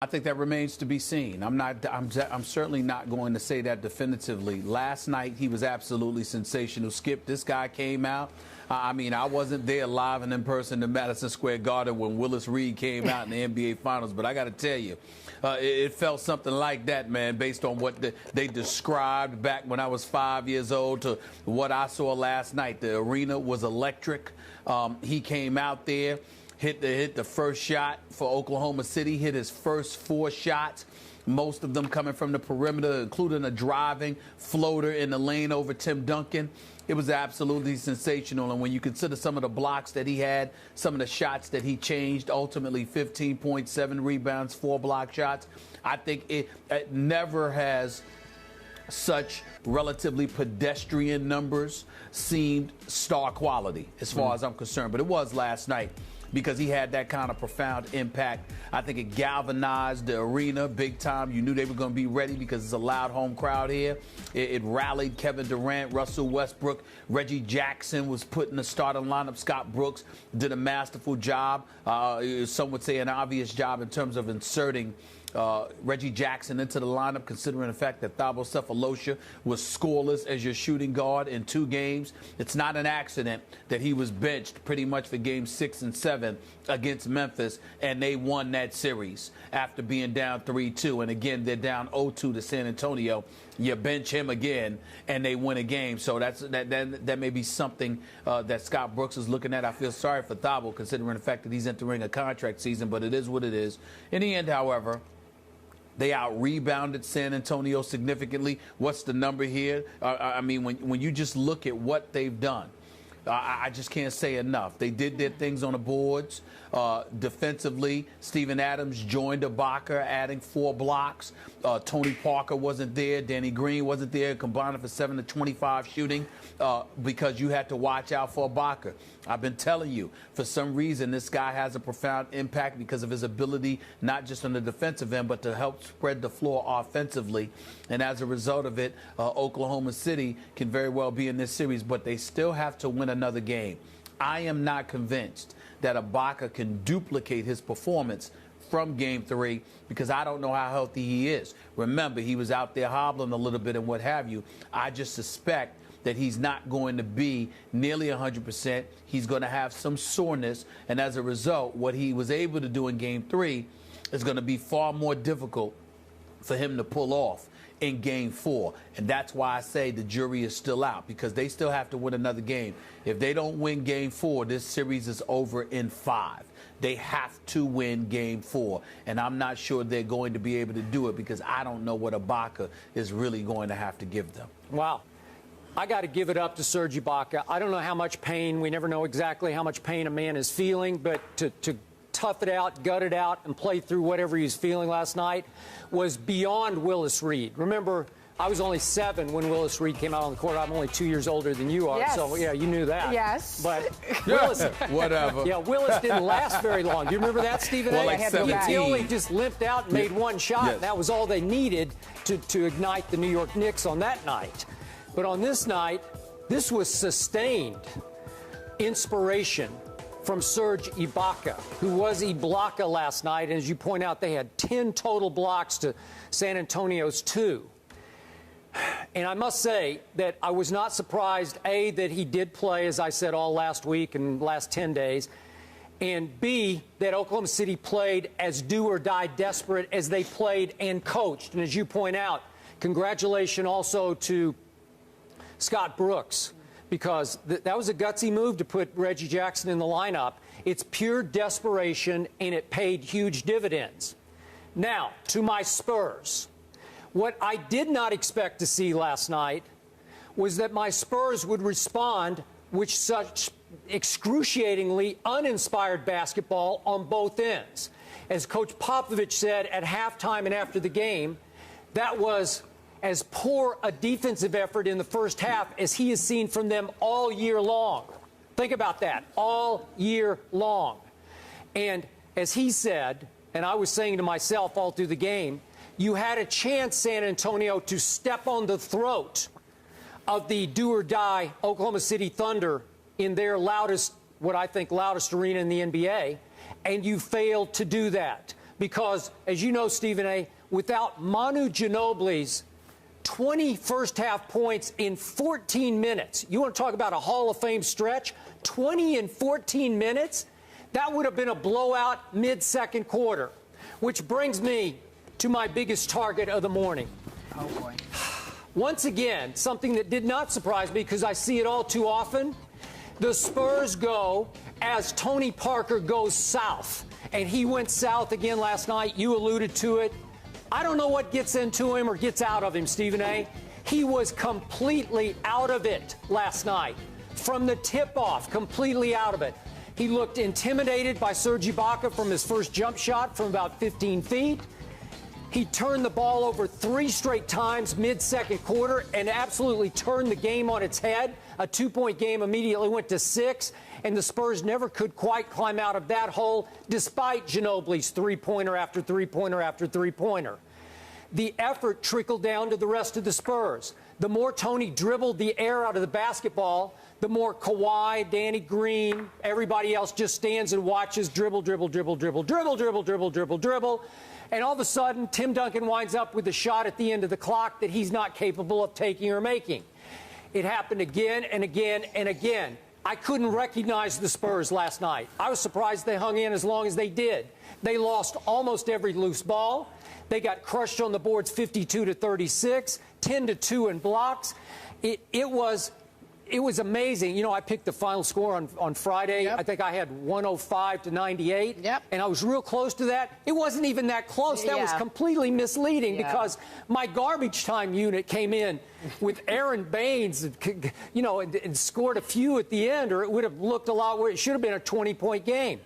I think that remains to be seen. I'm certainly not going to say that definitively. Last night, he was absolutely sensational. Skip, this guy came out. I mean, I wasn't there live and in person in Madison Square Garden when Willis Reed came out in the NBA Finals, but I got to tell you, it felt something like that, man, based on what they described back when I was 5 years old to what I saw last night. The arena was electric. He came out there. Hit the first shot for Oklahoma City, hit his first 4 shots, most of them coming from the perimeter, including a driving floater in the lane over Tim Duncan. It was absolutely sensational. And when you consider some of the blocks that he had, some of the shots that he changed, ultimately 15.7 rebounds, 4 block shots, I think it never has such relatively pedestrian numbers seemed star quality as far as I'm concerned. But it was last night, because he had that kind of profound impact. I think it galvanized the arena big time. You knew they were going to be ready because it's a loud home crowd here. It rallied Kevin Durant, Russell Westbrook. Reggie Jackson was put in the starting lineup. Scott Brooks did a masterful job. Some would say an obvious job in terms of inserting Reggie Jackson into the lineup, considering the fact that Thabo Sefolosha was scoreless as your shooting guard in 2 games. It's not an accident that he was benched pretty much for games 6 and 7 against Memphis, and they won that series after being down 3-2. And again, they're down 0-2 to San Antonio. You bench him again, and they win a game. So that may be something that Scott Brooks is looking at. I feel sorry for Thabo, considering the fact that he's entering a contract season, but it is what it is. In the end, however, they out-rebounded San Antonio significantly. What's the number here? I mean, when you just look at what they've done, I just can't say enough. They did their things on the boards. Defensively, Steven Adams joined Ibaka, adding 4 blocks. Tony Parker wasn't there. Danny Green wasn't there, combining for 7 to 25 shooting because you had to watch out for Ibaka. I've been telling you, for some reason, this guy has a profound impact because of his ability, not just on the defensive end, but to help spread the floor offensively. And as a result of it, Oklahoma City can very well be in this series, but they still have to win another game. I am not convinced that Ibaka can duplicate his performance from Game 3 because I don't know how healthy he is. Remember, he was out there hobbling a little bit and what have you. I just suspect that he's not going to be nearly 100%. He's going to have some soreness, and as a result, what he was able to do in Game 3 is going to be far more difficult for him to pull off in Game 4. And that's why I say the jury is still out, because they still have to win another game. If they don't win Game 4, this series is over in 5. They have to win Game 4, and I'm not sure they're going to be able to do it because I don't know what Ibaka is really going to have to give them. Wow. I got to give it up to Serge Ibaka. I don't know how much pain. We never know exactly how much pain a man is feeling, but to tough it out, gut it out, and play through whatever he was feeling last night was beyond Willis Reed. Remember, I was only 7 when Willis Reed came out on the court. I'm only 2 years older than you are, yes. So, yeah, you knew that. Yes. But Willis, whatever. Yeah, Willis didn't last very long. Do you remember that, Stephen Well, A? like He only just limped out and made 1 shot. Yes. And that was all they needed to ignite the New York Knicks on that night. But on this night, this was sustained inspiration from Serge Ibaka, who was Ibaka last night. And as you point out, they had 10 total blocks to San Antonio's 2. And I must say that I was not surprised, A, that he did play, as I said, all last week and last 10 days, and B, that Oklahoma City played as do-or-die desperate as they played and coached. And as you point out, congratulations also to Scott Brooks, because that was a gutsy move to put Reggie Jackson in the lineup. It's pure desperation, and it paid huge dividends. Now, to my Spurs. What I did not expect to see last night was that my Spurs would respond with such excruciatingly uninspired basketball on both ends. As Coach Popovich said at halftime and after the game, that was as poor a defensive effort in the first half as he has seen from them all year long. Think about that, all year long. And as he said, and I was saying to myself all through the game, you had a chance, San Antonio, to step on the throat of the do-or-die Oklahoma City Thunder in their loudest, what I think, loudest arena in the NBA, and you failed to do that. because, as you know, Stephen A., without Manu Ginobili's 20 first-half points in 14 minutes, you want to talk about a Hall of Fame stretch? 20 in 14 minutes? That would have been a blowout mid-second quarter, which brings me to my biggest target of the morning. Oh, boy. Once again, something that did not surprise me because I see it all too often, the Spurs go as Tony Parker goes south. And he went south again last night. You alluded to it. I don't know what gets into him or gets out of him, Stephen A. He was completely out of it last night. From the tip-off, completely out of it. He looked intimidated by Serge Ibaka from his first jump shot from about 15 feet. He turned the ball over 3 straight times mid-second quarter and absolutely turned the game on its head. A 2-point game immediately went to 6, and the Spurs never could quite climb out of that hole despite Ginobili's three-pointer after three-pointer after three-pointer. The effort trickled down to the rest of the Spurs. The more Tony dribbled the air out of the basketball, the more Kawhi, Danny Green, everybody else just stands and watches dribble, dribble, dribble, dribble, dribble, dribble, dribble, dribble, dribble. And all of a sudden, Tim Duncan winds up with a shot at the end of the clock that he's not capable of taking or making. It happened again and again and again. I couldn't recognize the Spurs last night. I was surprised they hung in as long as they did. They lost almost every loose ball. They got crushed on the boards 52-36, 10-2 in blocks. It was amazing. You know, I picked the final score on Friday. Yep. I think I had 105-98. Yep. And I was real close to that. It wasn't even that close. That was completely misleading because my garbage time unit came in with Aaron Baines, you know, and scored a few at the end, or it would have looked a lot where it should have been a 20-point game.